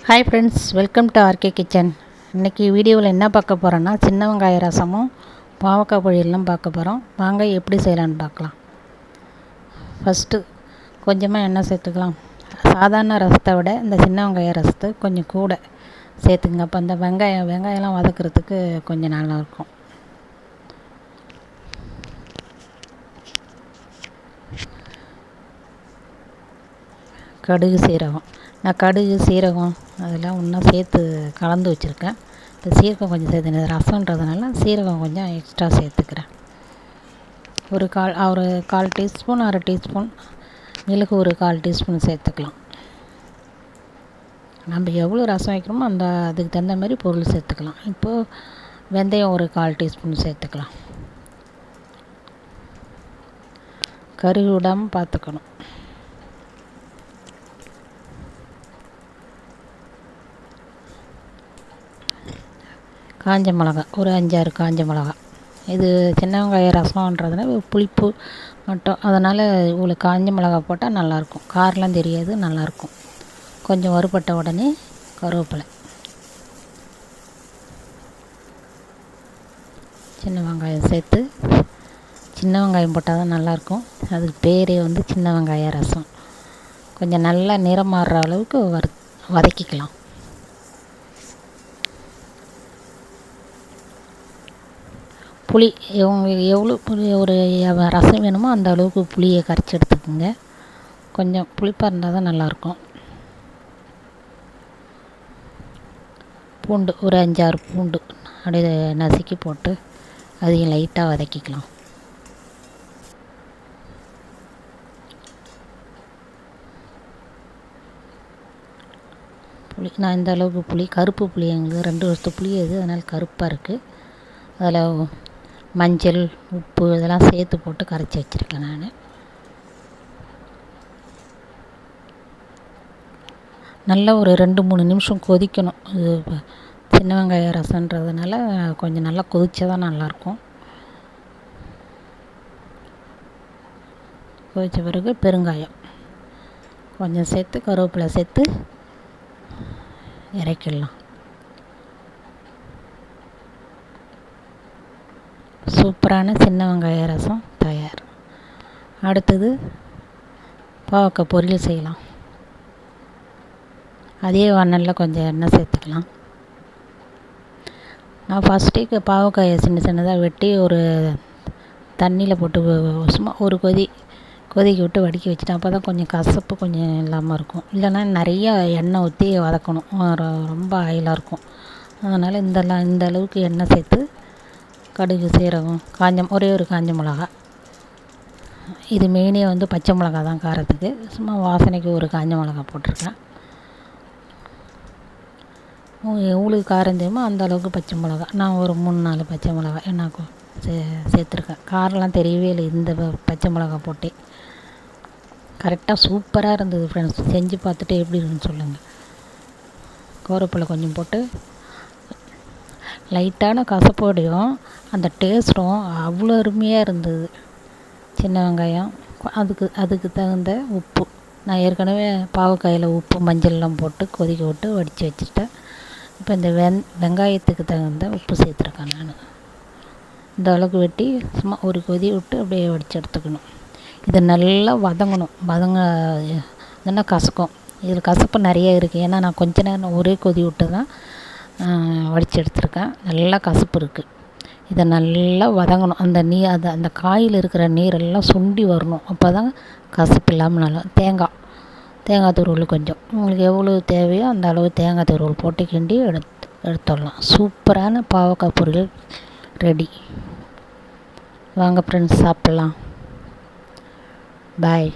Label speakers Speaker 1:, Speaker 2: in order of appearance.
Speaker 1: Hi friends, welcome to RK kitchen. இன்றைக்கி வீடியோவில் என்ன பார்க்க போகிறோன்னா, சின்ன வெங்காய ரசமும் பாவக்காய் பொரியலும் பார்க்க போகிறோம். வாங்க எப்படி செய்யலான்னு பார்க்கலாம். ஃபஸ்ட்டு கொஞ்சமாக எண்ணெய் சேர்த்துக்கலாம். சாதாரண ரசத்தை விட இந்த சின்ன வெங்காய ரசத்தை கொஞ்சம் கூட சேர்த்துங்க. அப்போ அந்த வெங்காயம்லாம் வதக்கிறதுக்கு கொஞ்சம் நல்லாயிருக்கும். கடுகு சீரகம், நான் கடுகு சீரகம் அதெல்லாம் ஒன்றா சேர்த்து கலந்து வச்சுருக்கேன். இப்போ சீரகம் கொஞ்சம் சேர்த்து ரசம்ன்றதுனால சீரகம் கொஞ்சம் எக்ஸ்ட்ரா சேர்த்துக்கிறேன். ஒரு கால் டீஸ்பூன், அரை டீஸ்பூன் மிளகு, ஒரு 1/4 டீஸ்பூன் சேர்த்துக்கலாம். நம்ம எவ்வளோ ரசம் வைக்கிறோமோ அதுக்கு தகுந்த மாதிரி பொருள் சேர்த்துக்கலாம். இப்போது வெந்தயம் ஒரு 1/4 டீஸ்பூன் சேர்த்துக்கலாம். கருகு விடாமல் பார்த்துக்கணும். காஞ்ச மிளகா ஒரு 5-6 காஞ்ச மிளகா. இது சின்ன வெங்காய ரசம்ன்றதுனால புளிப்பு மட்டும், அதனால் இவ்வளோ காஞ்ச மிளகா போட்டால் நல்லாயிருக்கும். காரெலாம் தெரியாது, நல்லாயிருக்கும். கொஞ்சம் வறுபட்ட உடனே கருவேப்பிலை, சின்ன வெங்காயம் சேர்த்து, சின்ன வெங்காயம் போட்டால் தான் நல்லாயிருக்கும். அதுக்கு பேரே சின்ன வெங்காய ரசம். கொஞ்சம் நல்லா நிறம் மாறுற அளவுக்கு வதக்கிக்கலாம். புளி உங்களுக்கு எவ்வளோ ஒரு ரசம் வேணுமோ அந்த அளவுக்கு புளியை கரைச்சி எடுத்துக்கோங்க. கொஞ்சம் புளிப்பாக இருந்தால் தான் நல்லாயிருக்கும். பூண்டு ஒரு 5-6 பூண்டு அப்படியே நசுக்கி போட்டு அதையும் லைட்டாக வதக்கிக்கலாம். புளி நான் இந்த அளவுக்கு கருப்பு புளி, எங்களுக்கு 2 வருஷத்து புளி அது, அதனால் கருப்பாக இருக்குது. அதில் மஞ்சள், உப்பு இதெல்லாம் சேர்த்து போட்டு கரைச்சி வச்சுருக்கேன் நான். நல்லா ஒரு 2-3 நிமிஷம் கொதிக்கணும். இது சின்ன வெங்காய ரசன்றதுனால கொஞ்சம் நல்லா கொதிச்சா தான் நல்லாயிருக்கும். கொதித்த பிறகு பெருங்காயம் கொஞ்சம் சேர்த்து, கருவேப்பிலை சேர்த்து இறக்கிடலாம். சூப்பரான சின்ன வெங்காய ரசம் தயார். அடுத்தது பாவக்காய் பொரியல் செய்யலாம். அதே வானலில் கொஞ்சம் எண்ணெய் சேர்த்துக்கலாம். நான் ஃபஸ்ட்டே பாவக்காயை சின்னதாக வெட்டி ஒரு தண்ணியில் போட்டு சும்மா ஒரு கொதிக்க விட்டு வடிக்க வச்சுட்டேன். அப்போ தான் கொஞ்சம் கசப்பு கொஞ்சம் இல்லாமல் இருக்கும். இல்லைன்னா நிறைய எண்ணெய் ஊற்றி வதக்கணும், ரொம்ப ஆயிலாக இருக்கும். அதனால் இந்த அளவுக்கு எண்ணெய் சேர்த்து கடுகு, சீரகம், ஒரே ஒரு காஞ்ச மிளகா. இது மெயினே பச்சை மிளகா தான் காரத்துக்கு. சும்மா வாசனைக்கு ஒரு காஞ்ச மிளகா போட்டிருக்கேன். உங்களுக்கு காரம் தெரியுமோ அந்த அளவுக்கு பச்சை மிளகா. நான் ஒரு 3-4 பச்சை மிளகா எனக்கு சேர்த்துருக்கேன். காரெலாம் தெரியவே இல்லை இந்த பச்சை மிளகா போட்டே. கரெக்டாக சூப்பராக இருந்தது ஃப்ரெண்ட்ஸ். செஞ்சு பார்த்துட்டு எப்படி இருக்குன்னு சொல்லுங்கள். கருவேப்பிலை கொஞ்சம் போட்டு லைட்டான கசப்போடையும் அந்த டேஸ்ட்டும் அவ்வளோ அருமையாக இருந்தது. சின்ன வெங்காயம், அதுக்கு தகுந்த உப்பு. நான் ஏற்கனவே பாவக்காயில் உப்பு, மஞ்சள்லாம் போட்டு கொதிக்க விட்டு வடித்து வச்சுட்டேன். இப்போ இந்த வெங்காயத்துக்கு தகுந்த உப்பு சேர்த்துருக்கேன் நான். இந்த அளவுக்கு வெட்டி சும்மா ஒரு கொதி விட்டு அப்படியே வடித்து எடுத்துக்கணும். இது நல்லா வதங்கணும். இல்லைன்னா கசக்கும். இதில் கசப்பு நிறைய இருக்குது. ஏன்னா நான் கொஞ்ச நேரம் ஒரே கொதி விட்டு தான் வடித்து எடுத்துருக்கேன். நல்லா கசப்பு இருக்குது. இதை நல்லா வதங்கணும். அந்த காயில் இருக்கிற நீரெல்லாம் சுண்டி வரணும். அப்போ தான் கசப்பு இல்லாமல் நல்லா. தேங்காய் துருவல் கொஞ்சம் உங்களுக்கு எவ்வளோ தேவையோ அந்த அளவு தேங்காய் துருவல் போட்டு கிண்டி எடுத்துடலாம். சூப்பரான பாவக்காய் பொரியல் ரெடி. வாங்க ஃப்ரெண்ட்ஸ், சாப்பிட்லாம். பாய்.